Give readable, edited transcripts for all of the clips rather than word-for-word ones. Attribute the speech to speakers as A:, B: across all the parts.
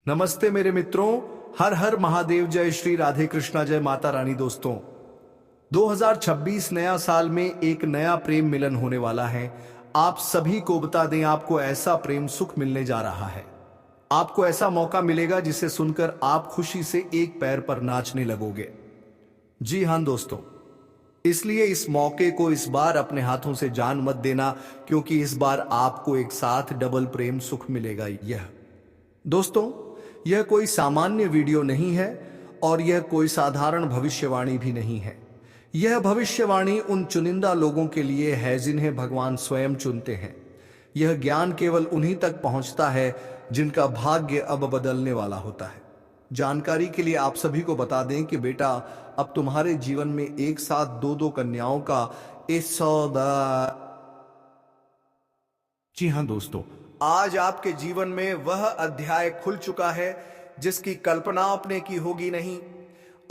A: नमस्ते मेरे मित्रों। हर हर महादेव, जय श्री राधे कृष्णा, जय माता रानी। दोस्तों 2026 नया साल में एक नया प्रेम मिलन होने वाला है। आप सभी को बता दें, आपको ऐसा प्रेम सुख मिलने जा रहा है। आपको ऐसा मौका मिलेगा जिसे सुनकर आप खुशी से एक पैर पर नाचने लगोगे। जी हां दोस्तों, इसलिए इस मौके को इस बार अपने हाथों से जान मत देना, क्योंकि इस बार आपको एक साथ डबल प्रेम सुख मिलेगा। दोस्तों, यह कोई सामान्य वीडियो नहीं है और यह कोई साधारण भविष्यवाणी भी नहीं है। यह भविष्यवाणी उन चुनिंदा लोगों के लिए है जिन्हें भगवान स्वयं चुनते हैं। यह ज्ञान केवल उन्हीं तक पहुंचता है जिनका भाग्य अब बदलने वाला होता है। जानकारी के लिए आप सभी को बता दें कि बेटा, अब तुम्हारे जीवन में एक साथ दो दो कन्याओं का इस सौदा। जी हां दोस्तों, आज आपके जीवन में वह अध्याय खुल चुका है जिसकी कल्पना आपने की होगी नहीं।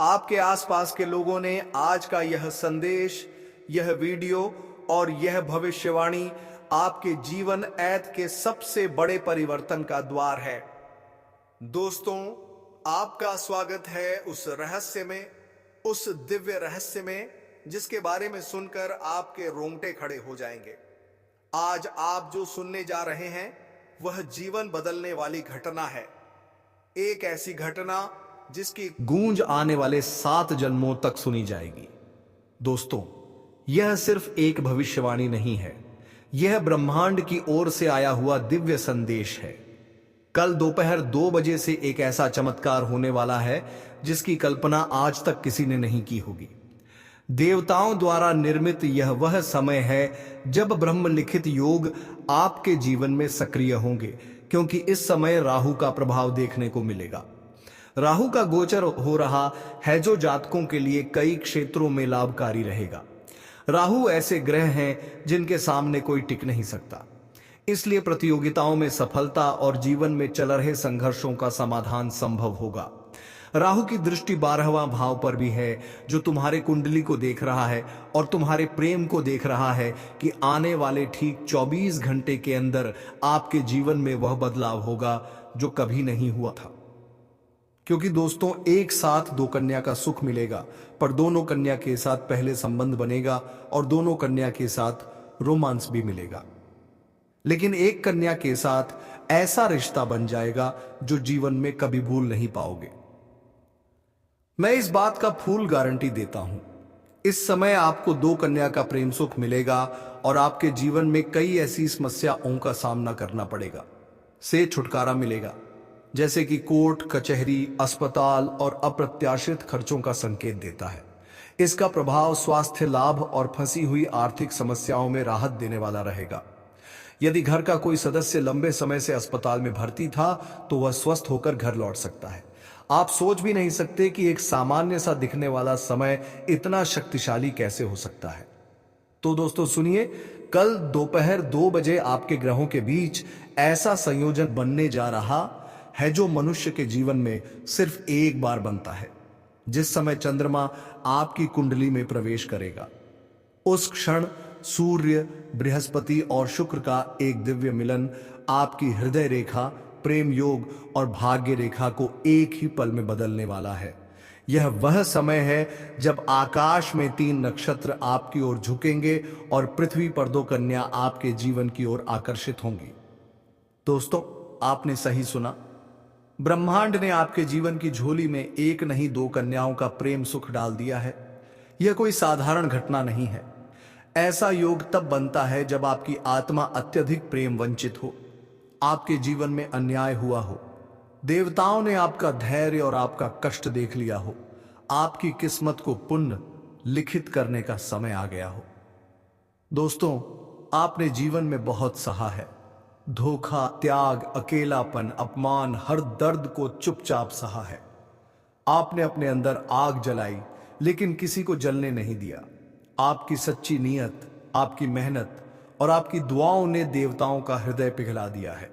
A: आपके आसपास के लोगों ने आज का यह संदेश, यह वीडियो और यह भविष्यवाणी आपके जीवन ऐत के सबसे बड़े परिवर्तन का द्वार है। दोस्तों, आपका स्वागत है उस रहस्य में, उस दिव्य रहस्य में जिसके बारे में सुनकर आपके रोंगटे खड़े हो जाएंगे। आज आप जो सुनने जा रहे हैं वह जीवन बदलने वाली घटना है। एक ऐसी घटना जिसकी गूंज आने वाले 7 जन्मों तक सुनी जाएगी। दोस्तों, यह सिर्फ एक भविष्यवाणी नहीं है, यह ब्रह्मांड की ओर से आया हुआ दिव्य संदेश है। कल दोपहर 2 बजे से एक ऐसा चमत्कार होने वाला है जिसकी कल्पना आज तक किसी ने नहीं की होगी। देवताओं द्वारा निर्मित यह वह समय है जब ब्रह्मलिखित योग आपके जीवन में सक्रिय होंगे, क्योंकि इस समय राहु का प्रभाव देखने को मिलेगा। राहु का गोचर हो रहा है जो जातकों के लिए कई क्षेत्रों में लाभकारी रहेगा। राहु ऐसे ग्रह हैं जिनके सामने कोई टिक नहीं सकता, इसलिए प्रतियोगिताओं में सफलता और जीवन में चल रहे संघर्षों का समाधान संभव होगा। राहु की दृष्टि 12वां भाव पर भी है जो तुम्हारे कुंडली को देख रहा है और तुम्हारे प्रेम को देख रहा है कि आने वाले ठीक 24 घंटे के अंदर आपके जीवन में वह बदलाव होगा जो कभी नहीं हुआ था। क्योंकि दोस्तों, एक साथ 2 कन्या का सुख मिलेगा, पर दोनों कन्या के साथ पहले संबंध बनेगा और दोनों कन्या के साथ रोमांस भी मिलेगा। लेकिन एक कन्या के साथ ऐसा रिश्ता बन जाएगा जो जीवन में कभी भूल नहीं पाओगे। मैं इस बात का फुल गारंटी देता हूं। इस समय आपको 2 कन्या का प्रेम सुख मिलेगा और आपके जीवन में कई ऐसी समस्याओं का सामना करना पड़ेगा से छुटकारा मिलेगा, जैसे कि कोर्ट कचहरी, अस्पताल और अप्रत्याशित खर्चों का संकेत देता है। इसका प्रभाव स्वास्थ्य लाभ और फंसी हुई आर्थिक समस्याओं में राहत देने वाला रहेगा। यदि घर का कोई सदस्य लंबे समय से अस्पताल में भर्ती था तो वह स्वस्थ होकर घर लौट सकता है। आप सोच भी नहीं सकते कि एक सामान्य सा दिखने वाला समय इतना शक्तिशाली कैसे हो सकता है। तो दोस्तों सुनिए, कल दोपहर 2 बजे आपके ग्रहों के बीच ऐसा संयोजन बनने जा रहा है जो मनुष्य के जीवन में सिर्फ एक बार बनता है। जिस समय चंद्रमा आपकी कुंडली में प्रवेश करेगा, उस क्षण सूर्य, बृहस्पति और शुक्र का एक दिव्य मिलन आपकी हृदय रेखा, प्रेम योग और भाग्य रेखा को एक ही पल में बदलने वाला है। यह वह समय है जब आकाश में 3 नक्षत्र आपकी ओर झुकेंगे और पृथ्वी पर 2 कन्या आपके जीवन की ओर आकर्षित होंगी। दोस्तों, आपने सही सुना। ब्रह्मांड ने आपके जीवन की झोली में एक नहीं 2 कन्याओं का प्रेम सुख डाल दिया है। यह कोई साधारण घटना नहीं है। ऐसा योग तब बनता है जब आपकी आत्मा अत्यधिक प्रेम वंचित हो, आपके जीवन में अन्याय हुआ हो, देवताओं ने आपका धैर्य और आपका कष्ट देख लिया हो, आपकी किस्मत को पुण्य लिखित करने का समय आ गया हो। दोस्तों, आपने जीवन में बहुत सहा है। धोखा, त्याग, अकेलापन, अपमान, हर दर्द को चुपचाप सहा है। आपने अपने अंदर आग जलाई लेकिन किसी को जलने नहीं दिया। आपकी सच्ची नीयत, आपकी मेहनत और आपकी दुआओं ने देवताओं का हृदय पिघला दिया है।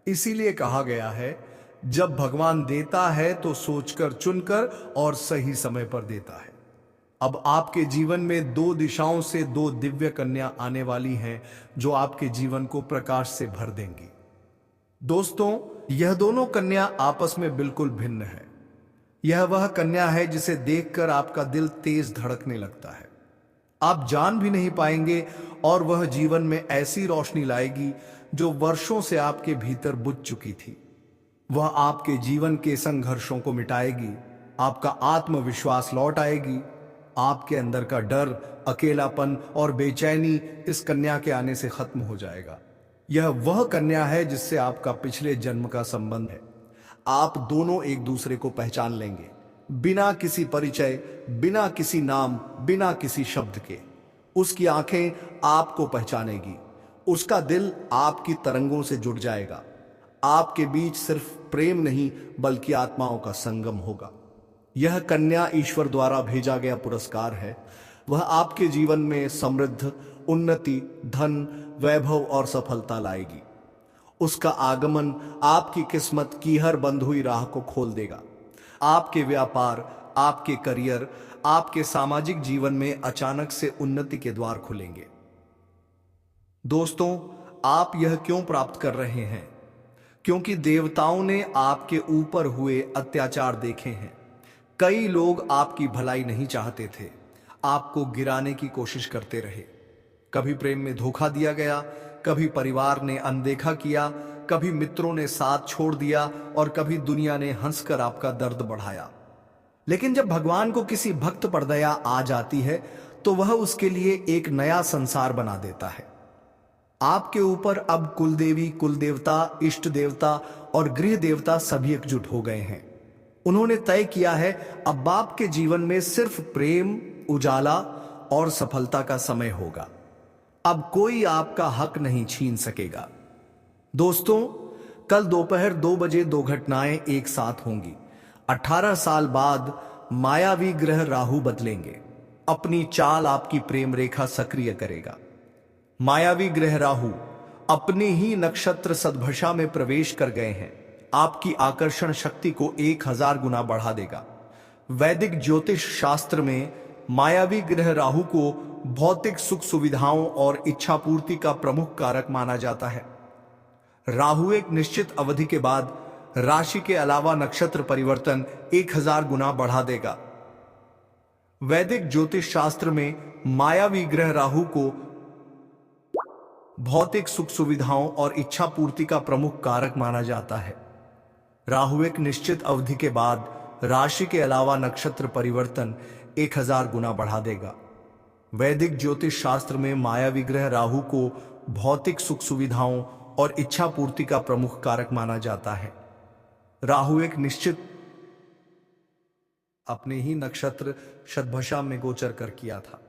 A: इसीलिए कहा गया है, जब भगवान देता है तो सोचकर, चुनकर और सही समय पर देता है। अब आपके जीवन में 2 दिशाओं से 2 दिव्य कन्या आने वाली हैं जो आपके जीवन को प्रकाश से भर देंगी। दोस्तों, यह दोनों कन्या आपस में बिल्कुल भिन्न है। यह वह कन्या है जिसे देखकर आपका दिल तेज धड़कने लगता है, आप जान भी नहीं पाएंगे, और वह जीवन में ऐसी रोशनी लाएगी जो वर्षों से आपके भीतर बुझ चुकी थी। वह आपके जीवन के संघर्षों को मिटाएगी, आपका आत्मविश्वास लौट आएगी, आपके अंदर का डर, अकेलापन और बेचैनी इस कन्या के आने से खत्म हो जाएगा। यह वह कन्या है जिससे आपका पिछले जन्म का संबंध है। आप दोनों एक दूसरे को पहचान लेंगे, बिना किसी परिचय, बिना किसी नाम, बिना किसी शब्द के। उसकी आंखें आपको पहचानेगी, उसका दिल आपकी तरंगों से जुड़ जाएगा। आपके बीच सिर्फ प्रेम नहीं बल्कि आत्माओं का संगम होगा। यह कन्या ईश्वर द्वारा भेजा गया पुरस्कार है। वह आपके जीवन में समृद्ध, उन्नति, धन, वैभव और सफलता लाएगी। उसका आगमन आपकी किस्मत की हर बंद हुई राह को खोल देगा। आपके व्यापार, आपके करियर, आपके सामाजिक जीवन में अचानक से उन्नति के द्वार खुलेंगे। दोस्तों, आप यह क्यों प्राप्त कर रहे हैं? क्योंकि देवताओं ने आपके ऊपर हुए अत्याचार देखे हैं। कई लोग आपकी भलाई नहीं चाहते थे, आपको गिराने की कोशिश करते रहे। कभी प्रेम में धोखा दिया गया, कभी परिवार ने अनदेखा किया, कभी मित्रों ने साथ छोड़ दिया और कभी दुनिया ने हंसकर आपका दर्द बढ़ाया। लेकिन जब भगवान को किसी भक्त पर दया आ जाती है तो वह उसके लिए एक नया संसार बना देता है। आपके ऊपर अब कुलदेवी, कुलदेवता, इष्ट देवता और गृह देवता सभी एकजुट हो गए हैं। उन्होंने तय किया है अब आपके जीवन में सिर्फ प्रेम, उजाला और सफलता का समय होगा। अब कोई आपका हक नहीं छीन सकेगा। दोस्तों, कल दोपहर 2 बजे 2 घटनाएं एक साथ होंगी। 18 साल बाद मायावी ग्रह राहु बदलेंगे। अपनी चाल आपकी प्रेम रेखा सक्रिय करेगा। मायावी ग्रह राहु अपने ही नक्षत्र सद्भषा में प्रवेश कर गए हैं। आपकी आकर्षण शक्ति को 1000 गुना बढ़ा देगा। वैदिक ज्योतिष शास्त्र में मायावी ग्रह राहु को भौतिक सुख सुविधाओं और इच्छा पूर्ति का प्रमुख कारक माना जाता है। राहु एक निश्चित अवधि के बाद राशि के अलावा नक्षत्र परिवर्तन 1000 गुना बढ़ा देगा। वैदिक ज्योतिष शास्त्र में मायावी ग्रह राहु को भौतिक सुख सुविधाओं और इच्छा पूर्ति का प्रमुख कारक माना जाता है। राहु एक निश्चित अवधि के बाद राशि के अलावा नक्षत्र परिवर्तन 1000 गुना बढ़ा देगा। वैदिक ज्योतिष शास्त्र में मायावी ग्रह राहु को भौतिक सुख सुविधाओं और इच्छा पूर्ति का प्रमुख कारक माना जाता है। राहु एक निश्चित अपने ही नक्षत्र शतभिषा में गोचर कर किया था।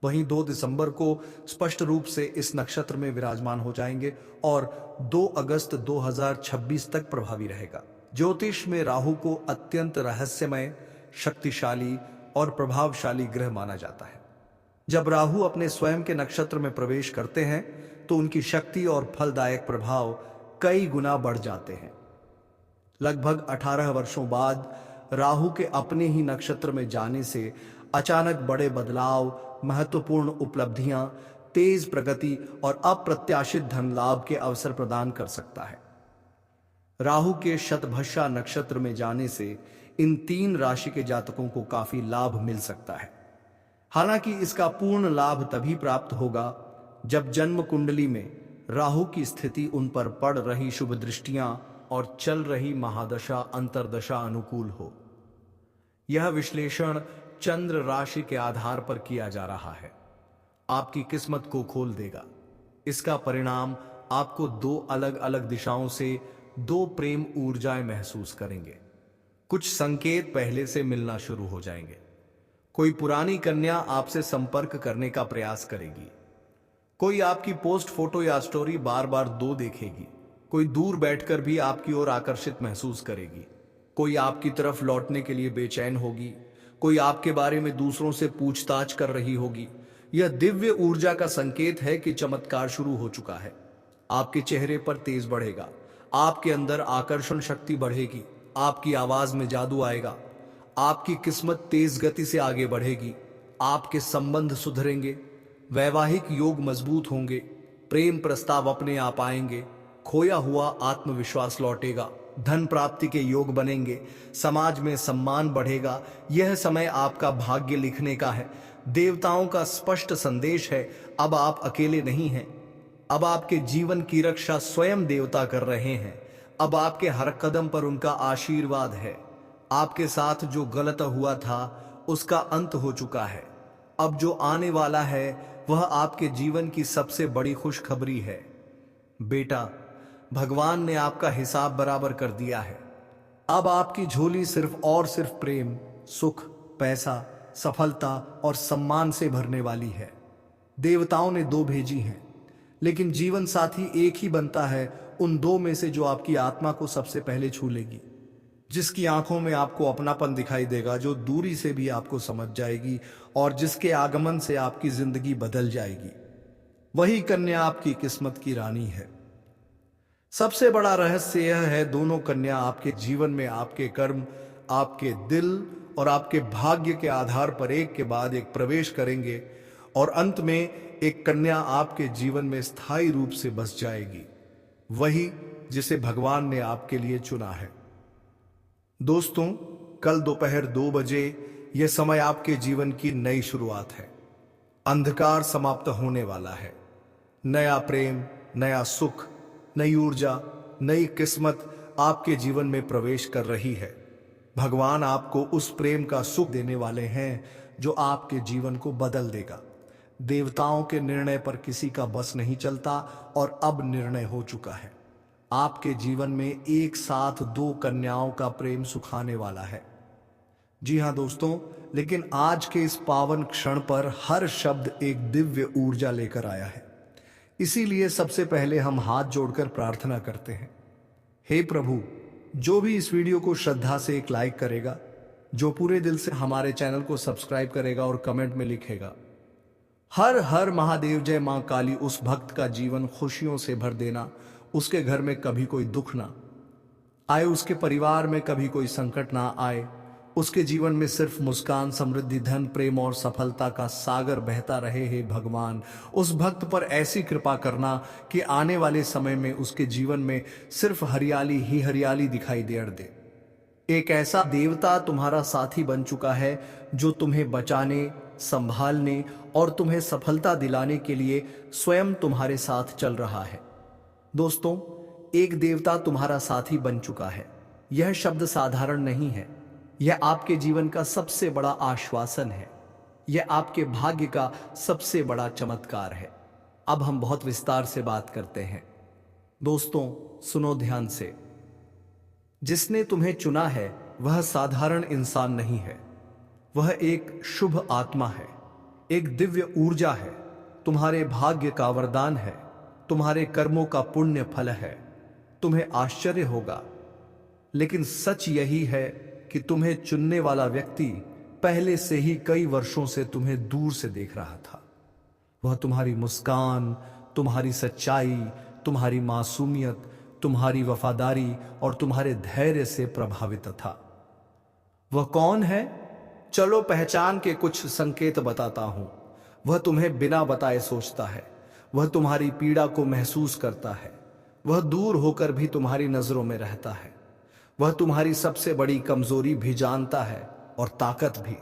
A: वहीं 2 दिसंबर को स्पष्ट रूप से इस नक्षत्र में विराजमान हो जाएंगे और 2 अगस्त 2026 तक प्रभावी रहेगा। ज्योतिष में राहु को अत्यंत रहस्यमय, शक्तिशाली और प्रभावशाली ग्रह माना जाता है। जब राहु अपने स्वयं के नक्षत्र में प्रवेश करते हैं तो उनकी शक्ति और फलदायक प्रभाव कई गुना बढ़ जाते हैं। लगभग 18 वर्षों बाद राहु के अपने ही नक्षत्र में जाने से अचानक बड़े बदलाव, महत्वपूर्ण उपलब्धियां, तेज प्रगति और अप्रत्याशित धन लाभ के अवसर प्रदान कर सकता है। राहु के शतभिषा नक्षत्र में जाने से इन 3 राशि के जातकों को काफी लाभ मिल सकता है। हालांकि इसका पूर्ण लाभ तभी प्राप्त होगा जब जन्म कुंडली में राहु की स्थिति उन पर पड़ रही शुभ दृष्टियां और चल रही महादशा अंतरदशा अनुकूल हो। यह विश्लेषण चंद्र राशि के आधार पर किया जा रहा है, आपकी किस्मत को खोल देगा। इसका परिणाम आपको 2 अलग अलग दिशाओं से 2 प्रेम ऊर्जाएं महसूस करेंगे। कुछ संकेत पहले से मिलना शुरू हो जाएंगे। कोई पुरानी कन्या आपसे संपर्क करने का प्रयास करेगी। कोई आपकी पोस्ट, फोटो या स्टोरी बार बार 2 देखेगी। कोई दूर बैठकर भी आपकी ओर आकर्षित महसूस करेगी। कोई आपकी तरफ लौटने के लिए बेचैन होगी। कोई आपके बारे में दूसरों से पूछताछ कर रही होगी। यह दिव्य ऊर्जा का संकेत है कि चमत्कार शुरू हो चुका है। आपके चेहरे पर तेज बढ़ेगा, आपके अंदर आकर्षण शक्ति बढ़ेगी, आपकी आवाज में जादू आएगा, आपकी किस्मत तेज गति से आगे बढ़ेगी, आपके संबंध सुधरेंगे, वैवाहिक योग मजबूत होंगे, प्रेम प्रस्ताव अपने आप आएंगे, खोया हुआ आत्मविश्वास लौटेगा, धन प्राप्ति के योग बनेंगे, समाज में सम्मान बढ़ेगा। यह समय आपका भाग्य लिखने का है। देवताओं का स्पष्ट संदेश है, अब आप अकेले नहीं हैं। अब आपके जीवन की रक्षा स्वयं देवता कर रहे हैं। अब आपके हर कदम पर उनका आशीर्वाद है। आपके साथ जो गलत हुआ था उसका अंत हो चुका है। अब जो आने वाला है वह आपके जीवन की सबसे बड़ी खुशखबरी है। बेटा, भगवान ने आपका हिसाब बराबर कर दिया है। अब आपकी झोली सिर्फ और सिर्फ प्रेम, सुख, पैसा, सफलता और सम्मान से भरने वाली है। देवताओं ने दो भेजी हैं, लेकिन जीवन साथी एक ही बनता है उन दो में से जो आपकी आत्मा को सबसे पहले छू लेगी, जिसकी आंखों में आपको अपनापन दिखाई देगा, जो दूरी से भी आपको समझ जाएगी और जिसके आगमन से आपकी जिंदगी बदल जाएगी। वही कन्या आपकी किस्मत की रानी है। सबसे बड़ा रहस्य यह है, दोनों कन्या आपके जीवन में आपके कर्म, आपके दिल और आपके भाग्य के आधार पर एक के बाद एक प्रवेश करेंगे और अंत में एक कन्या आपके जीवन में स्थायी रूप से बस जाएगी, वही जिसे भगवान ने आपके लिए चुना है। दोस्तों, कल दोपहर 2 बजे यह समय आपके जीवन की नई शुरुआत है। अंधकार समाप्त होने वाला है। नया प्रेम, नया सुख, नई ऊर्जा, नई किस्मत आपके जीवन में प्रवेश कर रही है। भगवान आपको उस प्रेम का सुख देने वाले हैं जो आपके जीवन को बदल देगा। देवताओं के निर्णय पर किसी का बस नहीं चलता और अब निर्णय हो चुका है। आपके जीवन में एक साथ 2 कन्याओं का प्रेम सुखाने वाला है। जी हाँ दोस्तों, लेकिन आज के इस पावन क्षण पर हर शब्द एक दिव्य ऊर्जा लेकर आया है। इसीलिए सबसे पहले हम हाथ जोड़कर प्रार्थना करते हैं। हे प्रभु, जो भी इस वीडियो को श्रद्धा से एक लाइक करेगा, जो पूरे दिल से हमारे चैनल को सब्सक्राइब करेगा और कमेंट में लिखेगा हर हर महादेव जय मां काली, उस भक्त का जीवन खुशियों से भर देना। उसके घर में कभी कोई दुख ना आए, उसके परिवार में कभी कोई संकट ना आए, उसके जीवन में सिर्फ मुस्कान, समृद्धि, धन, प्रेम और सफलता का सागर बहता रहे। हे भगवान, उस भक्त पर ऐसी कृपा करना कि आने वाले समय में उसके जीवन में सिर्फ हरियाली ही हरियाली दिखाई दे। एक ऐसा देवता तुम्हारा साथी बन चुका है जो तुम्हें बचाने, संभालने और तुम्हें सफलता दिलाने के लिए स्वयं तुम्हारे साथ चल रहा है। दोस्तों, एक देवता तुम्हारा साथी बन चुका है। यह शब्द साधारण नहीं है। यह आपके जीवन का सबसे बड़ा आश्वासन है। यह आपके भाग्य का सबसे बड़ा चमत्कार है। अब हम बहुत विस्तार से बात करते हैं। दोस्तों, सुनो ध्यान से। जिसने तुम्हें चुना है वह साधारण इंसान नहीं है। वह एक शुभ आत्मा है, एक दिव्य ऊर्जा है, तुम्हारे भाग्य का वरदान है, तुम्हारे कर्मों का पुण्य फल है। तुम्हें आश्चर्य होगा, लेकिन सच यही है कि तुम्हें चुनने वाला व्यक्ति पहले से ही कई वर्षों से तुम्हें दूर से देख रहा था। वह तुम्हारी मुस्कान, तुम्हारी सच्चाई, तुम्हारी मासूमियत, तुम्हारी वफादारी और तुम्हारे धैर्य से प्रभावित था। वह कौन है? चलो पहचान के कुछ संकेत बताता हूं। वह तुम्हें बिना बताए सोचता है। वह तुम्हारी पीड़ा को महसूस करता है। वह दूर होकर भी तुम्हारी नजरों में रहता है। वह तुम्हारी सबसे बड़ी कमजोरी भी जानता है और ताकत भी।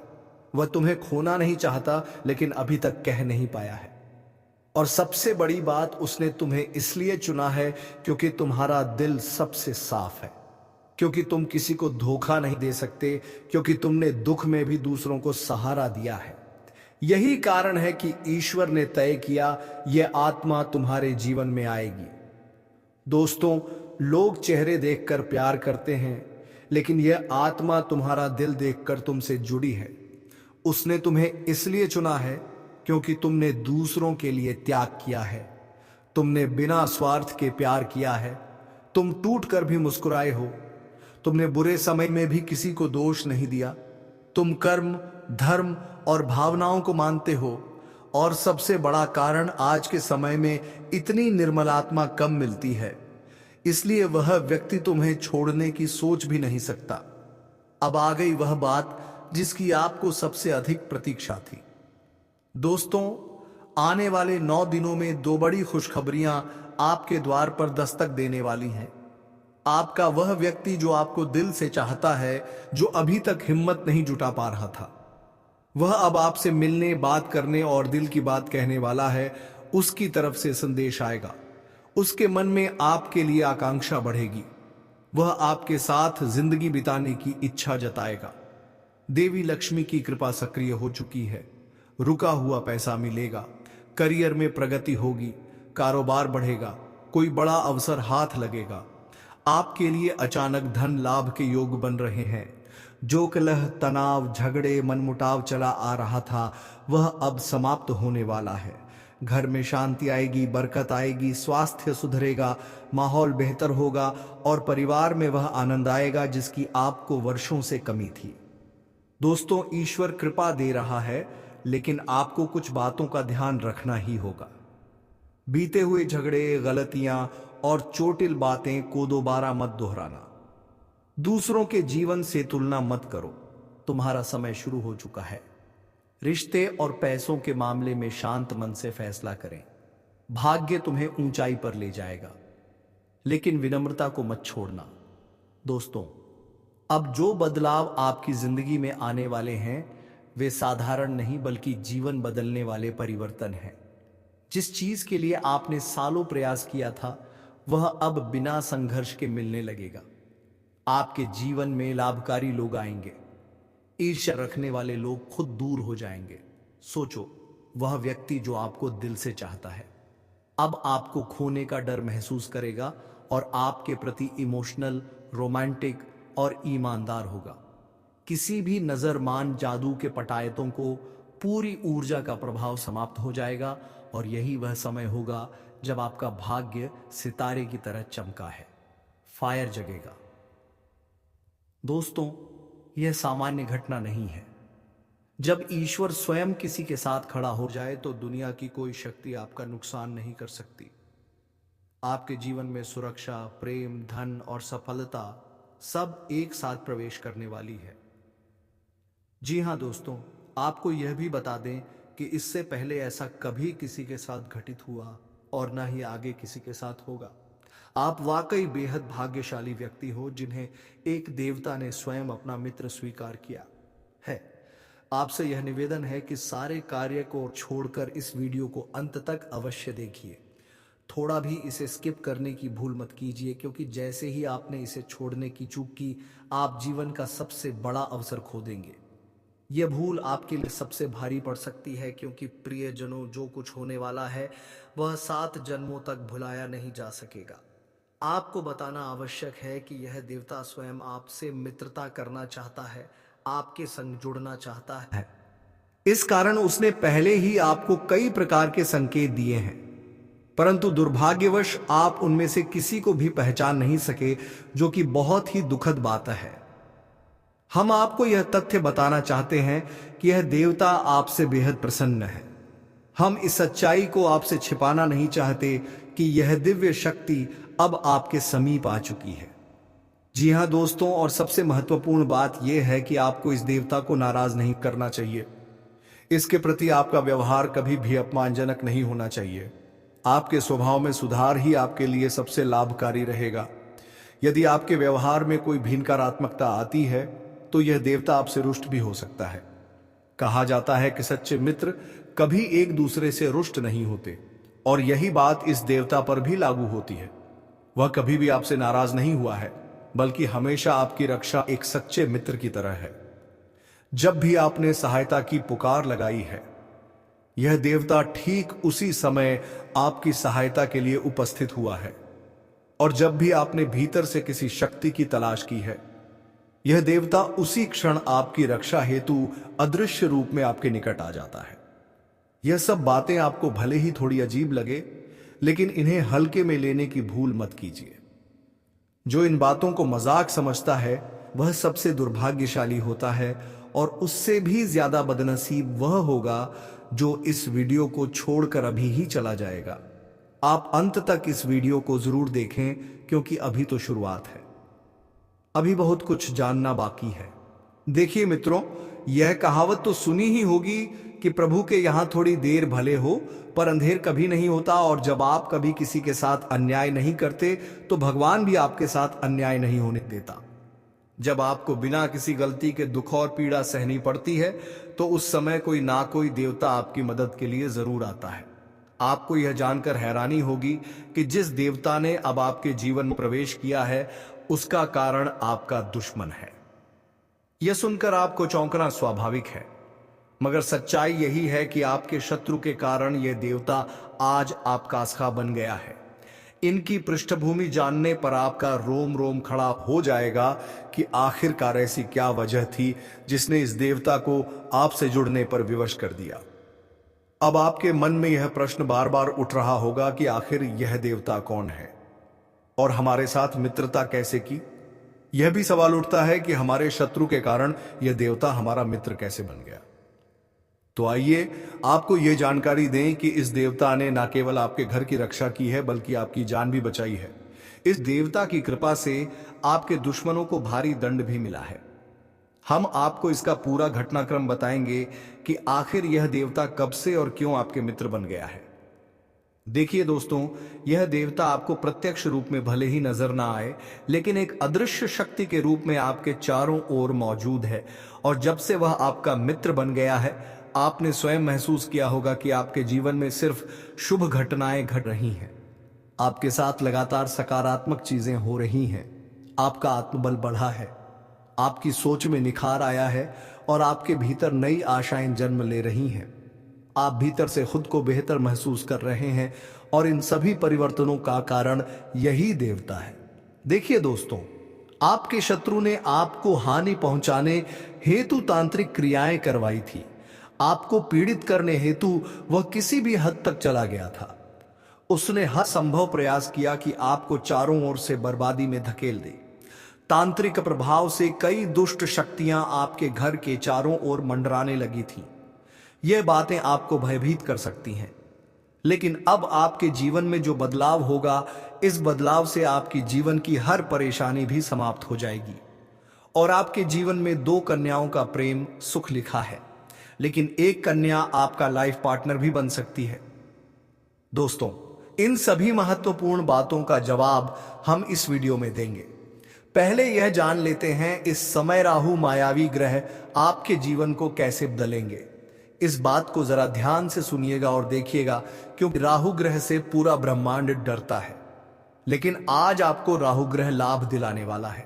A: वह तुम्हें खोना नहीं चाहता, लेकिन अभी तक कह नहीं पाया है। और सबसे बड़ी बात, उसने तुम्हें इसलिए चुना है क्योंकि तुम्हारा दिल सबसे साफ है, क्योंकि तुम किसी को धोखा नहीं दे सकते, क्योंकि तुमने दुख में भी दूसरों को सहारा दिया है। यही कारण है कि ईश्वर ने तय किया यह आत्मा तुम्हारे जीवन में आएगी। दोस्तों, लोग चेहरे देखकर प्यार करते हैं, लेकिन यह आत्मा तुम्हारा दिल देखकर तुमसे जुड़ी है। उसने तुम्हें इसलिए चुना है क्योंकि तुमने दूसरों के लिए त्याग किया है। तुमने बिना स्वार्थ के प्यार किया है। तुम टूट कर भी मुस्कुराए हो। तुमने बुरे समय में भी किसी को दोष नहीं दिया। तुम कर्म, धर्म और भावनाओं को मानते हो। और सबसे बड़ा कारण, आज के समय में इतनी निर्मल आत्मा कम मिलती है, इसलिए वह व्यक्ति तुम्हें छोड़ने की सोच भी नहीं सकता। अब आ गई वह बात जिसकी आपको सबसे अधिक प्रतीक्षा थी। दोस्तों, आने वाले 9 दिनों में 2 बड़ी खुशखबरियां आपके द्वार पर दस्तक देने वाली हैं। आपका वह व्यक्ति जो आपको दिल से चाहता है, जो अभी तक हिम्मत नहीं जुटा पा रहा था, वह अब आपसे मिलने, बात करने और दिल की बात कहने वाला है। उसकी तरफ से संदेश आएगा। उसके मन में आपके लिए आकांक्षा बढ़ेगी। वह आपके साथ जिंदगी बिताने की इच्छा जताएगा। देवी लक्ष्मी की कृपा सक्रिय हो चुकी है। रुका हुआ पैसा मिलेगा। करियर में प्रगति होगी। कारोबार बढ़ेगा। कोई बड़ा अवसर हाथ लगेगा। आपके लिए अचानक धन लाभ के योग बन रहे हैं। जो कलह, तनाव, झगड़े, मनमुटाव चला आ रहा था, वह अब समाप्त होने वाला है। घर में शांति आएगी, बरकत आएगी, स्वास्थ्य सुधरेगा, माहौल बेहतर होगा और परिवार में वह आनंद आएगा जिसकी आपको वर्षों से कमी थी। दोस्तों, ईश्वर कृपा दे रहा है, लेकिन आपको कुछ बातों का ध्यान रखना ही होगा। बीते हुए झगड़े, गलतियां और चोटिल बातें को दोबारा मत दोहराना। दूसरों के जीवन से तुलना मत करो। तुम्हारा समय शुरू हो चुका है। रिश्ते और पैसों के मामले में शांत मन से फैसला करें। भाग्य तुम्हें ऊंचाई पर ले जाएगा, लेकिन विनम्रता को मत छोड़ना। दोस्तों, अब जो बदलाव आपकी जिंदगी में आने वाले हैं, वे साधारण नहीं बल्कि जीवन बदलने वाले परिवर्तन हैं। जिस चीज के लिए आपने सालों प्रयास किया था, वह अब बिना संघर्ष के मिलने लगेगा। आपके जीवन में लाभकारी लोग आएंगे। ईर्ष्या रखने वाले लोग खुद दूर हो जाएंगे। सोचो, वह व्यक्ति जो आपको दिल से चाहता है, अब आपको खोने का डर महसूस करेगा और आपके प्रति इमोशनल, रोमांटिक और ईमानदार होगा। किसी भी नजरमान जादू के पटायतों को पूरी ऊर्जा का प्रभाव समाप्त हो जाएगा और यही वह समय होगा जब आपका भाग्य सितारे की तरह चमका है। फायर जगेगा। दोस्तों, यह सामान्य घटना नहीं है। जब ईश्वर स्वयं किसी के साथ खड़ा हो जाए तो दुनिया की कोई शक्ति आपका नुकसान नहीं कर सकती। आपके जीवन में सुरक्षा, प्रेम, धन और सफलता सब एक साथ प्रवेश करने वाली है। जी हां दोस्तों, आपको यह भी बता दें कि इससे पहले ऐसा कभी किसी के साथ घटित हुआ और ना ही आगे किसी के साथ होगा। आप वाकई बेहद भाग्यशाली व्यक्ति हो जिन्हें एक देवता ने स्वयं अपना मित्र स्वीकार किया है। आपसे यह निवेदन है कि सारे कार्य को छोड़कर इस वीडियो को अंत तक अवश्य देखिए। थोड़ा भी इसे स्किप करने की भूल मत कीजिए, क्योंकि जैसे ही आपने इसे छोड़ने की चूक की, आप जीवन का सबसे बड़ा अवसर खो देंगे। यह भूल आपके लिए सबसे भारी पड़ सकती है, क्योंकि प्रियजनों, जो कुछ होने वाला है वह 7 जन्मों तक भुलाया नहीं जा सकेगा। आपको बताना आवश्यक है कि यह देवता स्वयं आपसे मित्रता करना चाहता है, आपके संग जुड़ना चाहता है। इस कारण उसने पहले ही आपको कई प्रकार के संकेत दिए हैं, परंतु दुर्भाग्यवश आप उनमें से किसी को भी पहचान नहीं सके, जो कि बहुत ही दुखद बात है। हम आपको यह तथ्य बताना चाहते हैं कि यह देवता आपसे बेहद प्रसन्न है। हम इस सच्चाई को आपसे छिपाना नहीं चाहते कि यह दिव्य शक्ति अब आपके समीप आ चुकी है। जी हां दोस्तों, और सबसे महत्वपूर्ण बात यह है कि आपको इस देवता को नाराज नहीं करना चाहिए। इसके प्रति आपका व्यवहार कभी भी अपमानजनक नहीं होना चाहिए। आपके स्वभाव में सुधार ही आपके लिए सबसे लाभकारी रहेगा। यदि आपके व्यवहार में कोई भी नकारात्मकता आती है तो यह देवता आपसे रुष्ट भी हो सकता है। कहा जाता है कि सच्चे मित्र कभी एक दूसरे से रुष्ट नहीं होते, और यही बात इस देवता पर भी लागू होती है। वह कभी भी आपसे नाराज नहीं हुआ है, बल्कि हमेशा आपकी रक्षा एक सच्चे मित्र की तरह है। जब भी आपने सहायता की पुकार लगाई है, यह देवता ठीक उसी समय आपकी सहायता के लिए उपस्थित हुआ है। और जब भी आपने भीतर से किसी शक्ति की तलाश की है, यह देवता उसी क्षण आपकी रक्षा हेतु अदृश्य रूप में आपके निकट आ जाता है। यह सब बातें आपको भले ही थोड़ी अजीब लगे, लेकिन इन्हें हल्के में लेने की भूल मत कीजिए। जो इन बातों को मजाक समझता है वह सबसे दुर्भाग्यशाली होता है, और उससे भी ज्यादा बदनसीब वह होगा जो इस वीडियो को छोड़कर अभी ही चला जाएगा। आप अंत तक इस वीडियो को जरूर देखें, क्योंकि अभी तो शुरुआत है। अभी बहुत कुछ जानना बाकी है। देखिए मित्रों, यह कहावत तो सुनी ही होगी कि प्रभु के यहाँ थोड़ी देर भले हो पर अंधेर कभी नहीं होता, और जब आप कभी किसी के साथ अन्याय नहीं करते तो भगवान भी आपके साथ अन्याय नहीं होने देता। जब आपको बिना किसी गलती के दुख और पीड़ा सहनी पड़ती है तो उस समय कोई ना कोई देवता आपकी मदद के लिए जरूर आता है। आपको यह जानकर हैरानी होगी कि जिस देवता ने अब आपके जीवन में प्रवेश किया है उसका कारण आपका दुश्मन है। यह सुनकर आपको चौंकना स्वाभाविक है, मगर सच्चाई यही है कि आपके शत्रु के कारण यह देवता आज आपका सखा बन गया है। इनकी पृष्ठभूमि जानने पर आपका रोम रोम खड़ा हो जाएगा कि आखिरकार ऐसी क्या वजह थी जिसने इस देवता को आपसे जुड़ने पर विवश कर दिया। अब आपके मन में यह प्रश्न बार बार उठ रहा होगा कि आखिर यह देवता कौन है और हमारे साथ मित्रता कैसे की। यह भी सवाल उठता है कि हमारे शत्रु के कारण यह देवता हमारा मित्र कैसे बन गया। तो आइए आपको यह जानकारी दें कि इस देवता ने न केवल आपके घर की रक्षा की है बल्कि आपकी जान भी बचाई है। इस देवता की कृपा से आपके दुश्मनों को भारी दंड भी मिला है। हम आपको इसका पूरा घटनाक्रम बताएंगे कि आखिर यह देवता कब से और क्यों आपके मित्र बन गया है। देखिए दोस्तों, यह देवता आपको प्रत्यक्ष रूप में भले ही नजर ना आए, लेकिन एक अदृश्य शक्ति के रूप में आपके चारों ओर मौजूद है। और जब से वह आपका मित्र बन गया है, आपने स्वयं महसूस किया होगा कि आपके जीवन में सिर्फ शुभ घटनाएं घट रही हैं। आपके साथ लगातार सकारात्मक चीजें हो रही हैं। आपका आत्मबल बढ़ा है, आपकी सोच में निखार आया है और आपके भीतर नई आशाएं जन्म ले रही हैं। आप भीतर से खुद को बेहतर महसूस कर रहे हैं और इन सभी परिवर्तनों का कारण यही देवता है। देखिए दोस्तों, आपके शत्रु ने आपको हानि पहुंचाने हेतु तांत्रिक क्रियाएं करवाई थी। आपको पीड़ित करने हेतु वह किसी भी हद तक चला गया था। उसने हर संभव प्रयास किया कि आपको चारों ओर से बर्बादी में धकेल दे। तांत्रिक प्रभाव से कई दुष्ट शक्तियां आपके घर के चारों ओर मंडराने लगी थीं। यह बातें आपको भयभीत कर सकती हैं, लेकिन अब आपके जीवन में जो बदलाव होगा, इस बदलाव से आपकी जीवन की हर परेशानी भी समाप्त हो जाएगी। और आपके जीवन में 2 कन्याओं का प्रेम सुख लिखा है, लेकिन एक कन्या आपका लाइफ पार्टनर भी बन सकती है। दोस्तों, इन सभी महत्वपूर्ण बातों का जवाब हम इस वीडियो में देंगे। पहले यह जान लेते हैं इस समय राहु मायावी ग्रह आपके जीवन को कैसे बदलेंगे। इस बात को जरा ध्यान से सुनिएगा और देखिएगा, क्योंकि राहु ग्रह से पूरा ब्रह्मांड डरता है, लेकिन आज आपको राहु ग्रह लाभ दिलाने वाला है।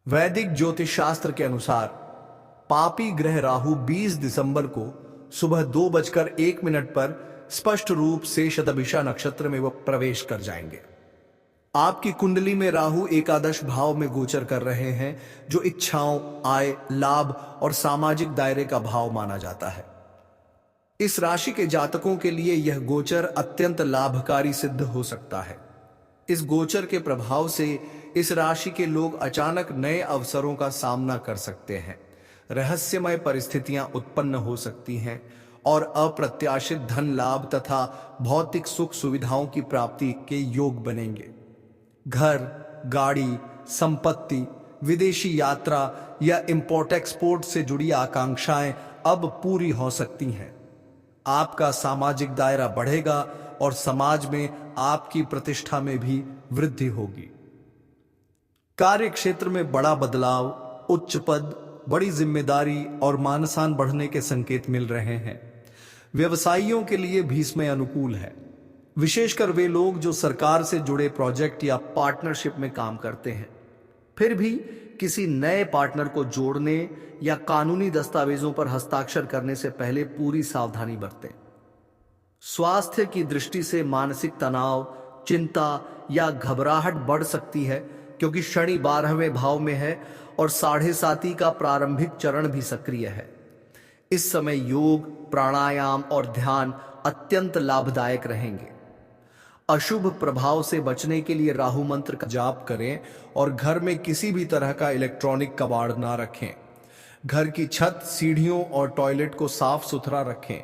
A: वैदिक ज्योतिष शास्त्र के अनुसार पापी ग्रह राहु 20 दिसंबर को सुबह 2:01 पर स्पष्ट रूप से शतभिषा नक्षत्र में वह प्रवेश कर जाएंगे। आपकी कुंडली में राहु एकादश भाव में गोचर कर रहे हैं, जो इच्छाओं, आय, लाभ और सामाजिक दायरे का भाव माना जाता है। इस राशि के जातकों के लिए यह गोचर अत्यंत लाभकारी सिद्ध हो सकता है। इस गोचर के प्रभाव से इस राशि के लोग अचानक नए अवसरों का सामना कर सकते हैं। रहस्यमय परिस्थितियां उत्पन्न हो सकती हैं और अप्रत्याशित धन लाभ तथा भौतिक सुख सुविधाओं की प्राप्ति के योग बनेंगे। घर, गाड़ी, संपत्ति, विदेशी यात्रा या इंपोर्ट एक्सपोर्ट से जुड़ी आकांक्षाएं अब पूरी हो सकती हैं। आपका सामाजिक दायरा बढ़ेगा और समाज में आपकी प्रतिष्ठा में भी वृद्धि होगी। कार्य क्षेत्र में बड़ा बदलाव, उच्च पद, बड़ी जिम्मेदारी और मान-सम्मान बढ़ने के संकेत मिल रहे हैं। व्यवसायियों के लिए भी इसमें अनुकूल है, विशेषकर वे लोग जो सरकार से जुड़े प्रोजेक्ट या पार्टनरशिप में काम करते हैं। फिर भी किसी नए पार्टनर को जोड़ने या कानूनी दस्तावेजों पर हस्ताक्षर करने से पहले पूरी सावधानी बरतें। स्वास्थ्य की दृष्टि से मानसिक तनाव, चिंता या घबराहट बढ़ सकती है, क्योंकि शनि 12वें भाव में है और 7.5 का प्रारंभिक चरण भी सक्रिय है। इस समय योग, प्राणायाम और ध्यान अत्यंत लाभदायक रहेंगे। अशुभ प्रभाव से बचने के लिए राहु मंत्र का जाप करें और घर में किसी भी तरह का इलेक्ट्रॉनिक कबाड़ ना रखें। घर की छत, सीढ़ियों और टॉयलेट को साफ सुथरा रखें।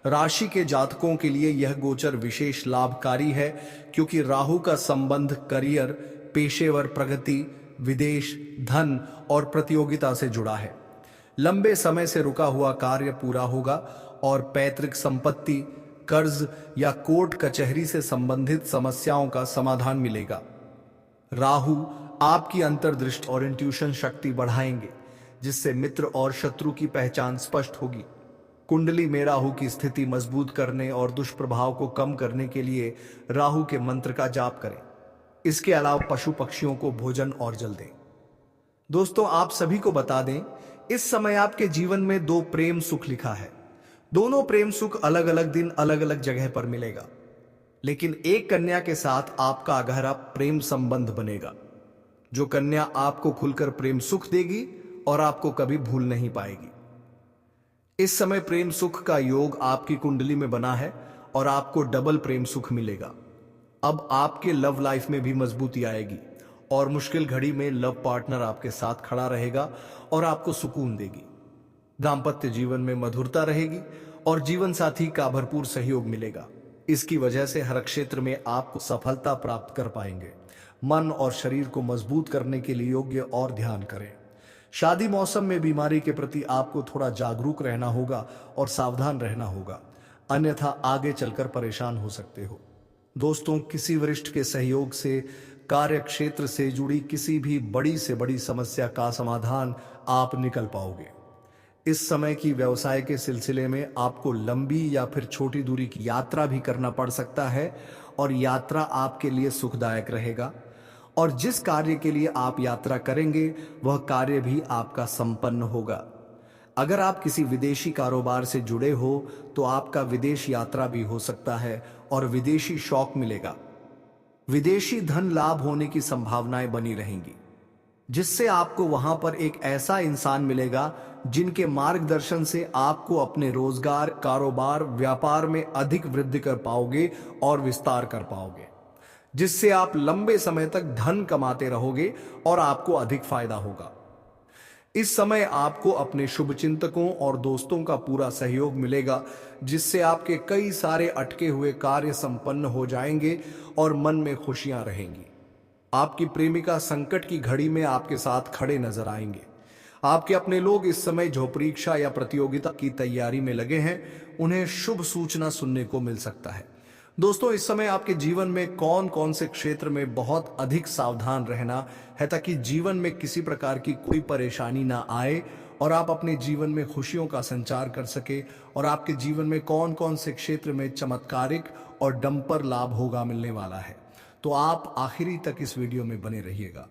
A: राशि के जातकों के लिए यह गोचर विशेष लाभकारी है, क्योंकि राहु का संबंध करियर, पेशेवर प्रगति, विदेश, धन और प्रतियोगिता से जुड़ा है। लंबे समय से रुका हुआ कार्य पूरा होगा और पैतृक संपत्ति, कर्ज या कोर्ट कचहरी से संबंधित समस्याओं का समाधान मिलेगा। राहु आपकी अंतर्दृष्टि और इंट्यूशन शक्ति बढ़ाएंगे, जिससे मित्र और शत्रु की पहचान स्पष्ट होगी। कुंडली में राहु की स्थिति मजबूत करने और दुष्प्रभाव को कम करने के लिए राहु के मंत्र का जाप करें। इसके अलावा पशु पक्षियों को भोजन और जल दें। दोस्तों, आप सभी को बता दें, इस समय आपके जीवन में 2 प्रेम सुख लिखा है। दोनों प्रेम सुख अलग अलग दिन अलग अलग जगह पर मिलेगा, लेकिन एक कन्या के साथ आपका गहरा प्रेम संबंध बनेगा। जो कन्या आपको खुलकर प्रेम सुख देगी और आपको कभी भूल नहीं पाएगी। इस समय प्रेम सुख का योग आपकी कुंडली में बना है और आपको डबल प्रेम सुख मिलेगा। अब आपके लव लाइफ में भी मजबूती आएगी और मुश्किल घड़ी में लव पार्टनर आपके साथ खड़ा रहेगा और आपको सुकून देगी। दांपत्य जीवन में मधुरता रहेगी और जीवन साथी का भरपूर सहयोग मिलेगा। इसकी वजह से हर क्षेत्र में आप सफलता प्राप्त कर पाएंगे। मन और शरीर को मजबूत करने के लिए योग्य और ध्यान करें। शादी मौसम में बीमारी के प्रति आपको थोड़ा जागरूक रहना होगा और सावधान रहना होगा, अन्यथा आगे चलकर परेशान हो सकते हो। दोस्तों, किसी वरिष्ठ के सहयोग से कार्य क्षेत्र से जुड़ी किसी भी बड़ी से बड़ी समस्या का समाधान आप निकल पाओगे। इस समय की व्यवसाय के सिलसिले में आपको लंबी या फिर छोटी दूरी की यात्रा भी करना पड़ सकता है और यात्रा आपके लिए सुखदायक रहेगा। और जिस कार्य के लिए आप यात्रा करेंगे वह कार्य भी आपका संपन्न होगा। अगर आप किसी विदेशी कारोबार से जुड़े हो तो आपका विदेश यात्रा भी हो सकता है और विदेशी शौक मिलेगा। विदेशी धन लाभ होने की संभावनाएं बनी रहेंगी, जिससे आपको वहां पर एक ऐसा इंसान मिलेगा जिनके मार्गदर्शन से आपको अपने रोजगार, कारोबार, व्यापार में अधिक वृद्धि कर पाओगे और विस्तार कर पाओगे, जिससे आप लंबे समय तक धन कमाते रहोगे और आपको अधिक फायदा होगा। इस समय आपको अपने शुभचिंतकों और दोस्तों का पूरा सहयोग मिलेगा, जिससे आपके कई सारे अटके हुए कार्य संपन्न हो जाएंगे और मन में खुशियां रहेंगी। आपकी प्रेमिका संकट की घड़ी में आपके साथ खड़े नजर आएंगे। आपके अपने लोग इस समय जो परीक्षा या प्रतियोगिता की तैयारी में लगे हैं, उन्हें शुभ सूचना सुनने को मिल सकता है। दोस्तों, इस समय आपके जीवन में कौन कौन से क्षेत्र में बहुत अधिक सावधान रहना है ताकि जीवन में किसी प्रकार की कोई परेशानी ना आए और आप अपने जीवन में खुशियों का संचार कर सके, और आपके जीवन में कौन कौन से क्षेत्र में चमत्कारिक और डंपर लाभ होगा मिलने वाला है, तो आप आखिरी तक इस वीडियो में बने रहिएगा।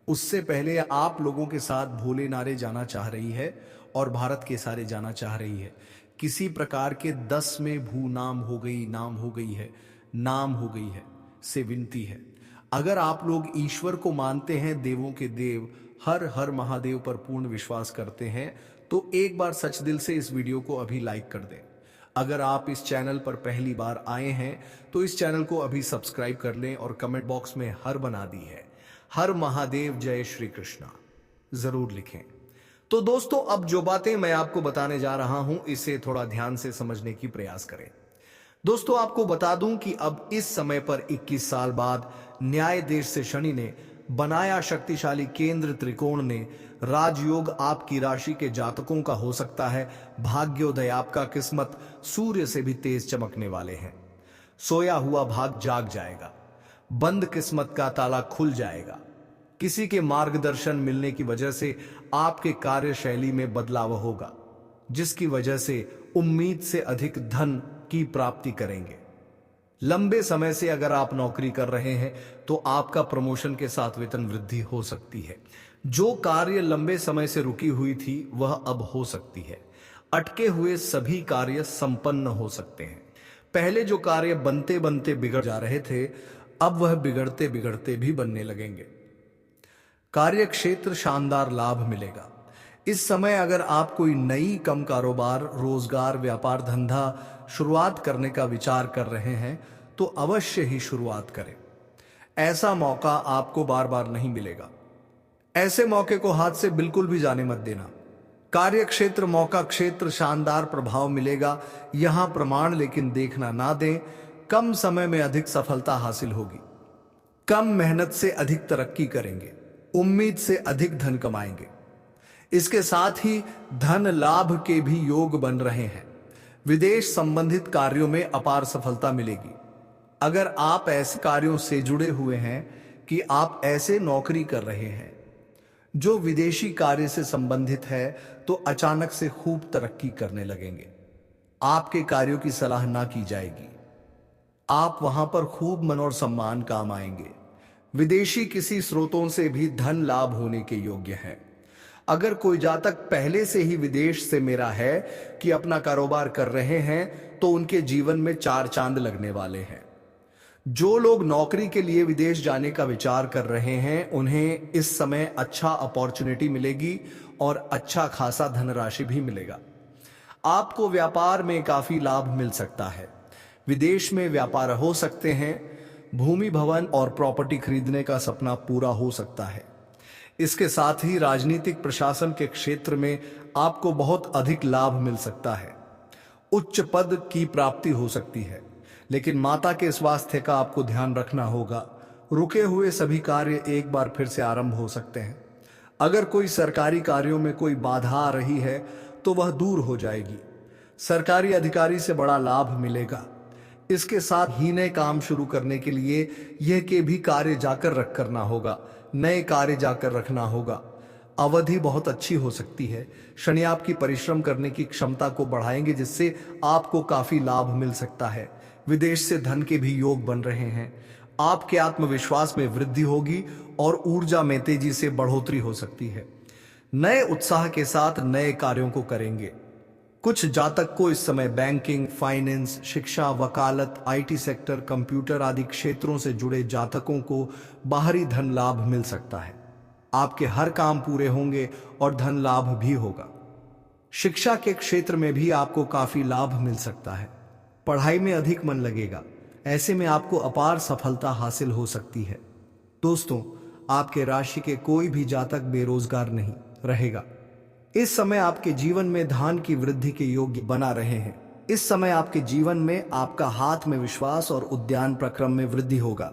A: उससे पहले आप लोगों के साथ भोले नारे जाना चाह रही है और भारत के सारे जाना चाह रही है। किसी प्रकार के 10 में भू नाम हो गई, नाम हो गई है, नाम हो गई है से विनती है, अगर आप लोग ईश्वर को मानते हैं, देवों के देव हर हर महादेव पर पूर्ण विश्वास करते हैं, तो एक बार सच दिल से इस वीडियो को अभी लाइक कर दें। अगर आप इस चैनल पर पहली बार आए हैं तो इस चैनल को अभी सब्सक्राइब कर लें और कमेंट बॉक्स में हर बना दी है, हर महादेव जय श्री कृष्णा जरूर लिखें। तो दोस्तों, अब जो बातें मैं आपको बताने जा रहा हूं, इसे थोड़ा ध्यान से समझने की प्रयास करें। दोस्तों, आपको बता दूं कि अब इस समय पर 21 साल बाद न्याय देश से शनि ने बनाया शक्तिशाली केंद्र त्रिकोण ने राजयोग आपकी राशि के जातकों का हो सकता है। भाग्योदय, आपका किस्मत सूर्य से भी तेज चमकने वाले हैं। सोया हुआ भाग जाग जाएगा, बंद किस्मत का ताला खुल जाएगा। किसी के मार्गदर्शन मिलने की वजह से आपके कार्यशैली में बदलाव होगा, जिसकी वजह से उम्मीद से अधिक धन की प्राप्ति करेंगे। लंबे समय से अगर आप नौकरी कर रहे हैं तो आपका प्रमोशन के साथ वेतन वृद्धि हो सकती है। जो कार्य लंबे समय से रुकी हुई थी वह अब हो सकती है। अटके हुए सभी कार्य संपन्न हो सकते हैं। पहले जो कार्य बनते बनते बिगड़ जा रहे थे, अब वह बिगड़ते बिगड़ते भी बनने लगेंगे। कार्य क्षेत्र शानदार लाभ मिलेगा। इस समय अगर आप कोई नई कम कारोबार, रोजगार, व्यापार, धंधा शुरुआत करने का विचार कर रहे हैं तो अवश्य ही शुरुआत करें। ऐसा मौका आपको बार बार नहीं मिलेगा। ऐसे मौके को हाथ से बिल्कुल भी जाने मत देना। कार्य क्षेत्र, मौका क्षेत्र शानदार प्रभाव मिलेगा, यहां प्रमाण लेकिन देखना ना दें। कम समय में अधिक सफलता हासिल होगी। कम मेहनत से अधिक तरक्की करेंगे। उम्मीद से अधिक धन कमाएंगे। इसके साथ ही धन लाभ के भी योग बन रहे हैं। विदेश संबंधित कार्यों में अपार सफलता मिलेगी। अगर आप ऐसे कार्यों से जुड़े हुए हैं कि आप ऐसे नौकरी कर रहे हैं जो विदेशी कार्य से संबंधित है, तो अचानक से खूब तरक्की करने लगेंगे। आपके कार्यों की सलाह ना की जाएगी। आप वहां पर खूब मन और सम्मान काम आएंगे। विदेशी किसी स्रोतों से भी धन लाभ होने के योग्य है। अगर कोई जातक पहले से ही विदेश से मेरा है कि अपना कारोबार कर रहे हैं, तो उनके जीवन में चार चांद लगने वाले हैं। जो लोग नौकरी के लिए विदेश जाने का विचार कर रहे हैं, उन्हें इस समय अच्छा अपॉर्चुनिटी मिलेगी और अच्छा खासा धनराशि भी मिलेगा। आपको व्यापार में काफी लाभ मिल सकता है। विदेश में व्यापार हो सकते हैं। भूमि भवन और प्रॉपर्टी खरीदने का सपना पूरा हो सकता है। इसके साथ ही राजनीतिक प्रशासन के क्षेत्र में आपको बहुत अधिक लाभ मिल सकता है। उच्च पद की प्राप्ति हो सकती है, लेकिन माता के स्वास्थ्य का आपको ध्यान रखना होगा। रुके हुए सभी कार्य एक बार फिर से आरंभ हो सकते हैं। अगर कोई सरकारी कार्यों में कोई बाधा आ रही है, तो वह दूर हो जाएगी। सरकारी अधिकारी से बड़ा लाभ मिलेगा। इसके साथ ही नए काम शुरू करने के लिए यह के भी कार्य जाकर रख करना होगा, नए कार्य जाकर रखना होगा। अवधि बहुत अच्छी हो सकती है। शनि आपकी परिश्रम करने की क्षमता को बढ़ाएंगे, जिससे आपको काफी लाभ मिल सकता है। विदेश से धन के भी योग बन रहे हैं। आपके आत्मविश्वास में वृद्धि होगी और ऊर्जा में तेजी से बढ़ोतरी हो सकती है। नए उत्साह के साथ नए कार्यों को करेंगे। कुछ जातक को इस समय बैंकिंग, फाइनेंस, शिक्षा, वकालत, आईटी सेक्टर, कंप्यूटर आदि क्षेत्रों से जुड़े जातकों को बाहरी धन लाभ मिल सकता है। आपके हर काम पूरे होंगे और धन लाभ भी होगा। शिक्षा के क्षेत्र में भी आपको काफी लाभ मिल सकता है। पढ़ाई में अधिक मन लगेगा। ऐसे में आपको अपार सफलता हासिल हो सकती है। दोस्तों, आपके राशि के कोई भी जातक बेरोजगार नहीं रहेगा। इस समय आपके जीवन में धन की वृद्धि के योग्य बना रहे हैं। इस समय आपके जीवन में आपका हाथ में विश्वास और उद्यान प्रक्रम में वृद्धि होगा,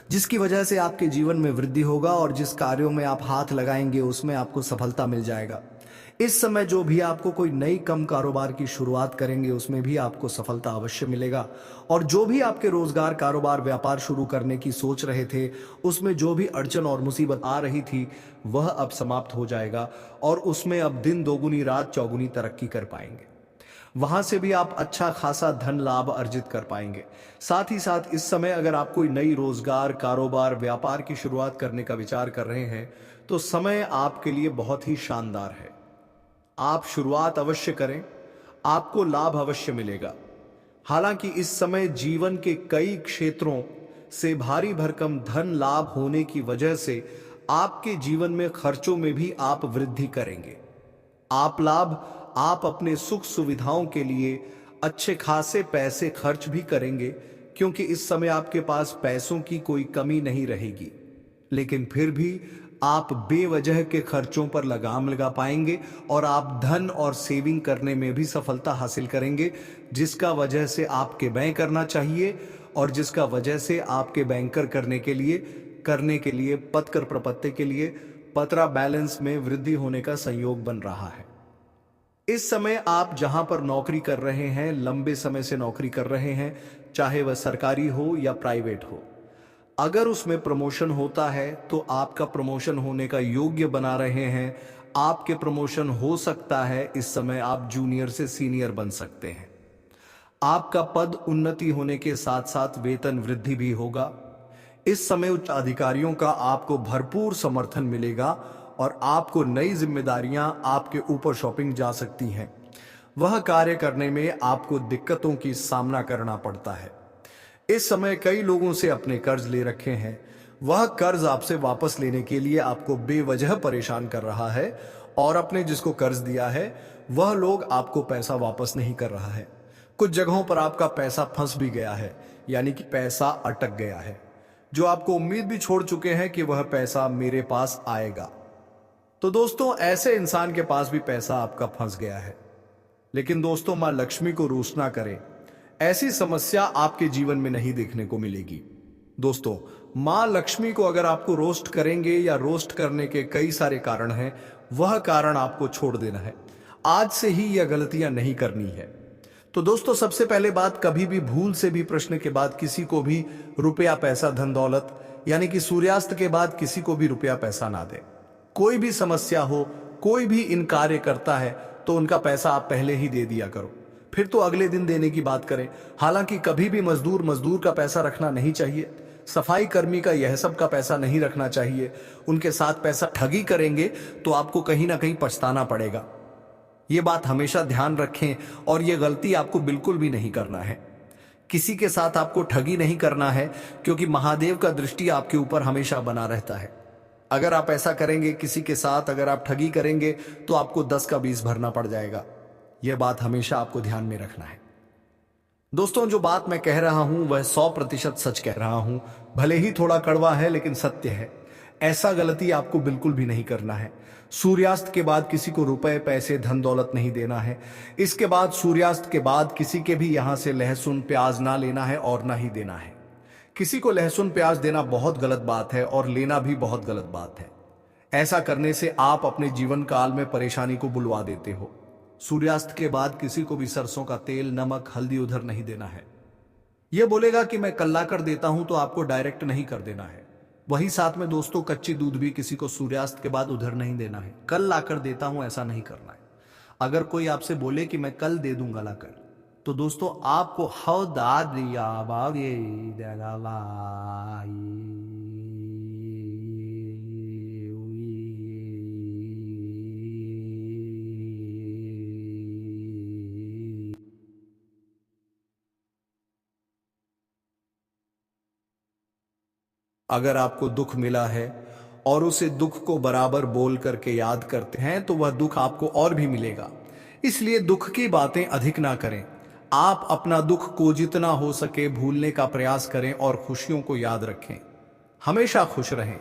A: जिसकी वजह से आपके जीवन में वृद्धि होगा और जिस कार्यों में आप हाथ लगाएंगे उसमें आपको सफलता मिल जाएगा। इस समय जो भी आपको कोई नई कम कारोबार की शुरुआत करेंगे, उसमें भी आपको सफलता अवश्य मिलेगा। और जो भी आपके रोजगार, कारोबार, व्यापार शुरू करने की सोच रहे थे, उसमें जो भी अड़चन और मुसीबत आ रही थी, वह अब समाप्त हो जाएगा और उसमें अब दिन दोगुनी रात चौगुनी तरक्की कर पाएंगे। वहां से भी आप अच्छा खासा धन लाभ अर्जित कर पाएंगे। साथ ही साथ इस समय अगर आप कोई नई रोजगार, कारोबार, व्यापार की शुरुआत करने का विचार कर रहे हैं, तो समय आपके लिए बहुत ही शानदार है। आप शुरुआत अवश्य करें, आपको लाभ अवश्य मिलेगा। हालांकि इस समय जीवन के कई क्षेत्रों से भारी भरकम धन लाभ होने की वजह से आपके जीवन में खर्चों में भी आप वृद्धि करेंगे। आप अपने सुख सुविधाओं के लिए अच्छे खासे पैसे खर्च भी करेंगे, क्योंकि इस समय आपके पास पैसों की कोई कमी नहीं रहेगी। लेकिन फिर भी आप बेवजह के खर्चों पर लगाम लगा पाएंगे और आप धन और सेविंग करने में भी सफलता हासिल करेंगे, जिसका वजह से आपके व्यय करना चाहिए और जिसका वजह से आपके बैंकर करने के लिए पत्कर प्रपत्ति के लिए पत्रा बैलेंस में वृद्धि होने का संयोग बन रहा है। इस समय आप जहां पर नौकरी कर रहे हैं, लंबे समय से नौकरी कर रहे हैं, चाहे वह सरकारी हो या प्राइवेट हो, अगर उसमें प्रमोशन होता है तो आपका प्रमोशन होने का योग्य बना रहे हैं। आपके प्रमोशन हो सकता है। इस समय आप जूनियर से सीनियर बन सकते हैं। आपका पद उन्नति होने के साथ साथ वेतन वृद्धि भी होगा। इस समय उच्च अधिकारियों का आपको भरपूर समर्थन मिलेगा और आपको नई जिम्मेदारियां आपके ऊपर शॉपिंग जा सकती हैं। वह कार्य करने में आपको दिक्कतों की सामना करना पड़ता है। इस समय कई लोगों से अपने कर्ज ले रखे हैं। वह कर्ज आपसे वापस लेने के लिए आपको बेवजह परेशान कर रहा है और आपने जिसको कर्ज दिया है वह लोग आपको पैसा वापस नहीं कर रहा है। कुछ जगहों पर आपका पैसा फंस भी गया है, यानी कि पैसा अटक गया है, जो आपको उम्मीद भी छोड़ चुके हैं कि वह पैसा मेरे पास आएगा। तो दोस्तों, ऐसे इंसान के पास भी पैसा आपका फंस गया है। लेकिन दोस्तों, मां लक्ष्मी को रोष ना करें। ऐसी समस्या आपके जीवन में नहीं देखने को मिलेगी। दोस्तों, माँ लक्ष्मी को अगर आपको रोस्ट करेंगे या रोस्ट करने के कई सारे कारण हैं, वह कारण आपको छोड़ देना है। आज से ही यह गलतियां नहीं करनी है। तो दोस्तों, सबसे पहले बात, कभी भी भूल से भी प्रश्न के बाद किसी को भी रुपया पैसा धन दौलत यानी कि सूर्यास्त के बाद किसी को भी रुपया पैसा ना दे। कोई भी समस्या हो, कोई भी इन कार्य करता है तो उनका पैसा आप पहले ही दे दिया करो, फिर तो अगले दिन देने की बात करें। हालांकि कभी भी मजदूर का पैसा रखना नहीं चाहिए, सफाई कर्मी का यह सब का पैसा नहीं रखना चाहिए। उनके साथ पैसा ठगी करेंगे तो आपको कहीं ना कहीं पछताना पड़ेगा। ये बात हमेशा ध्यान रखें और ये गलती आपको बिल्कुल भी नहीं करना है। किसी के साथ आपको ठगी नहीं करना है, क्योंकि महादेव का दृष्टि आपके ऊपर हमेशा बना रहता है। अगर आप ऐसा करेंगे किसी के साथ, अगर आप ठगी करेंगे तो आपको 10 का 20 भरना पड़ जाएगा। यह बात हमेशा आपको ध्यान में रखना है। दोस्तों, जो बात मैं कह रहा हूं वह 100% सच कह रहा हूं। भले ही थोड़ा कड़वा है लेकिन सत्य है। ऐसा गलती आपको बिल्कुल भी नहीं करना है। सूर्यास्त के बाद किसी को रुपए पैसे धन दौलत नहीं देना है। इसके बाद सूर्यास्त के बाद किसी के भी यहां से लहसुन प्याज ना लेना है और ना ही देना है। किसी को लहसुन प्याज देना बहुत गलत बात है और लेना भी बहुत गलत बात है। ऐसा करने से आप अपने जीवन काल में परेशानी को बुलवा देते हो। सूर्यास्त के बाद किसी को भी सरसों का तेल नमक हल्दी उधर नहीं देना है। यह बोलेगा कि मैं कल ला कर देता हूं तो आपको डायरेक्ट नहीं कर देना है। वही साथ में दोस्तों, कच्ची दूध भी किसी को सूर्यास्त के बाद उधर नहीं देना है। कल ला कर देता हूं ऐसा नहीं करना है। अगर कोई आपसे बोले कि मैं कल दे दूंगा लाकर, तो दोस्तों आपको हौदा दिया बावे अगर आपको दुख मिला है और उसे दुख को बराबर बोल करके याद करते हैं तो वह दुख आपको और भी मिलेगा। इसलिए दुख की बातें अधिक ना करें। आप अपना दुख को जितना हो सके भूलने का प्रयास करें और खुशियों को याद रखें। हमेशा खुश रहें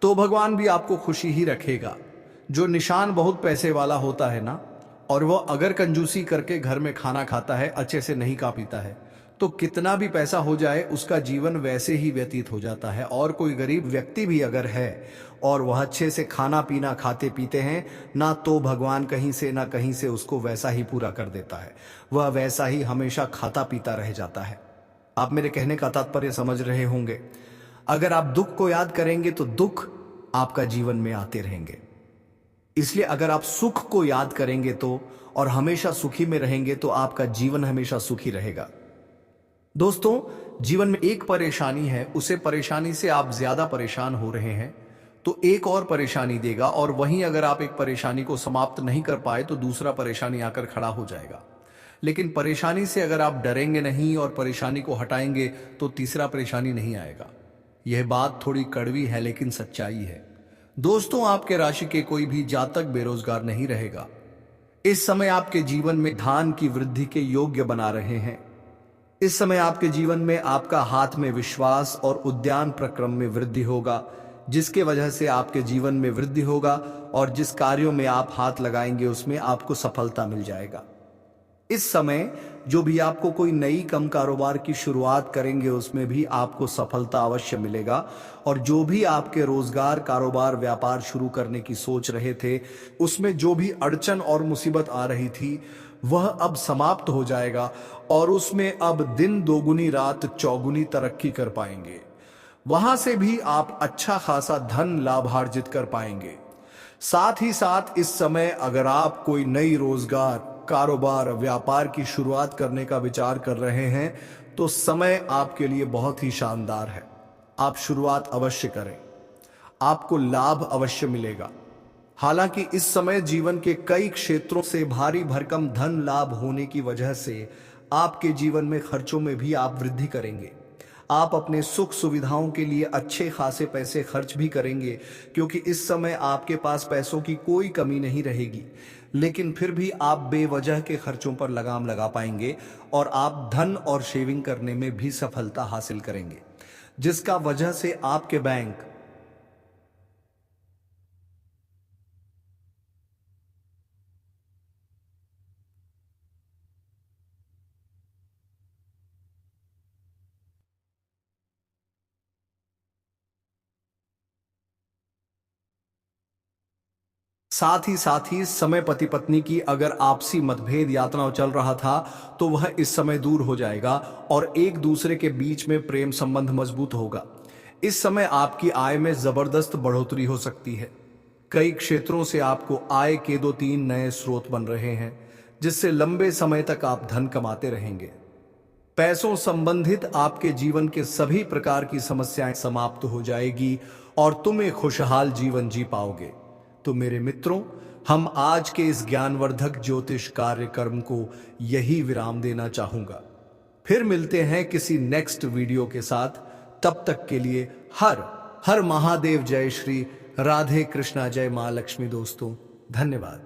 A: तो भगवान भी आपको खुशी ही रखेगा। जो निशान बहुत पैसे वाला होता है ना, और वह अगर कंजूसी करके घर में खाना खाता है, अच्छे से नहीं खा पीता है, तो कितना भी पैसा हो जाए उसका जीवन वैसे ही व्यतीत हो जाता है। और कोई गरीब व्यक्ति भी अगर है और वह अच्छे से खाना पीना खाते पीते हैं ना, तो भगवान कहीं से ना कहीं से उसको वैसा ही पूरा कर देता है। वह वैसा ही हमेशा खाता पीता रह जाता है। आप मेरे कहने का तात्पर्य समझ रहे होंगे। अगर आप दुख को याद करेंगे तो दुख आपका जीवन में आते रहेंगे। इसलिए अगर आप सुख को याद करेंगे तो और हमेशा सुखी में रहेंगे तो आपका जीवन हमेशा सुखी रहेगा। दोस्तों, जीवन में एक परेशानी है, उसे परेशानी से आप ज्यादा परेशान हो रहे हैं तो एक और परेशानी देगा, और वहीं अगर आप एक परेशानी को समाप्त नहीं कर पाए तो दूसरा परेशानी आकर खड़ा हो जाएगा। लेकिन परेशानी से अगर आप डरेंगे नहीं और परेशानी को हटाएंगे तो तीसरा परेशानी नहीं आएगा। यह बात थोड़ी कड़वी है लेकिन सच्चाई है। दोस्तों, आपके राशि के कोई भी जातक बेरोजगार नहीं रहेगा। इस समय आपके जीवन में धान की वृद्धि के योग्य बना रहे हैं। इस समय आपके जीवन में आपका हाथ में विश्वास और उद्यान प्रक्रम में वृद्धि होगा, जिसके वजह से आपके जीवन में वृद्धि होगा और जिस कार्यों में आप हाथ लगाएंगे उसमें आपको सफलता मिल जाएगा। इस समय जो भी आपको कोई नई कम कारोबार की शुरुआत करेंगे उसमें भी आपको सफलता अवश्य मिलेगा, और जो भी आपके रोजगार कारोबार व्यापार शुरू करने की सोच रहे थे उसमें जो भी अड़चन और मुसीबत आ रही थी वह अब समाप्त हो जाएगा और उसमें अब दिन दोगुनी रात चौगुनी तरक्की कर पाएंगे। वहां से भी आप अच्छा खासा धन लाभार्जित कर पाएंगे। साथ ही साथ इस समय अगर आप कोई नई रोजगार कारोबार व्यापार की शुरुआत करने का विचार कर रहे हैं तो समय आपके लिए बहुत ही शानदार है। आप शुरुआत अवश्य करें, आपको लाभ अवश्य मिलेगा। हालांकि इस समय जीवन के कई क्षेत्रों से भारी भरकम धन लाभ होने की वजह से आपके जीवन में खर्चों में भी आप वृद्धि करेंगे। आप अपने सुख सुविधाओं के लिए अच्छे खासे पैसे खर्च भी करेंगे, क्योंकि इस समय आपके पास पैसों की कोई कमी नहीं रहेगी। लेकिन फिर भी आप बेवजह के खर्चों पर लगाम लगा पाएंगे और आप धन और शेविंग करने में भी सफलता हासिल करेंगे, जिसका वजह से आपके बैंक साथ ही समय पति पत्नी की अगर आपसी मतभेद या तनाव चल रहा था तो वह इस समय दूर हो जाएगा और एक दूसरे के बीच में प्रेम संबंध मजबूत होगा। इस समय आपकी आय में जबरदस्त बढ़ोतरी हो सकती है। कई क्षेत्रों से आपको आय के 2-3 नए स्रोत बन रहे हैं, जिससे लंबे समय तक आप धन कमाते रहेंगे। पैसों संबंधित आपके जीवन के सभी प्रकार की समस्याएं समाप्त हो जाएगी और तुम एक खुशहाल जीवन जी पाओगे। तो मेरे मित्रों, हम आज के इस ज्ञानवर्धक ज्योतिष कार्यक्रम को यही विराम देना चाहूंगा। फिर मिलते हैं किसी नेक्स्ट वीडियो के साथ। तब तक के लिए हर हर महादेव, जय श्री राधे कृष्णा, जय मां लक्ष्मी। दोस्तों धन्यवाद।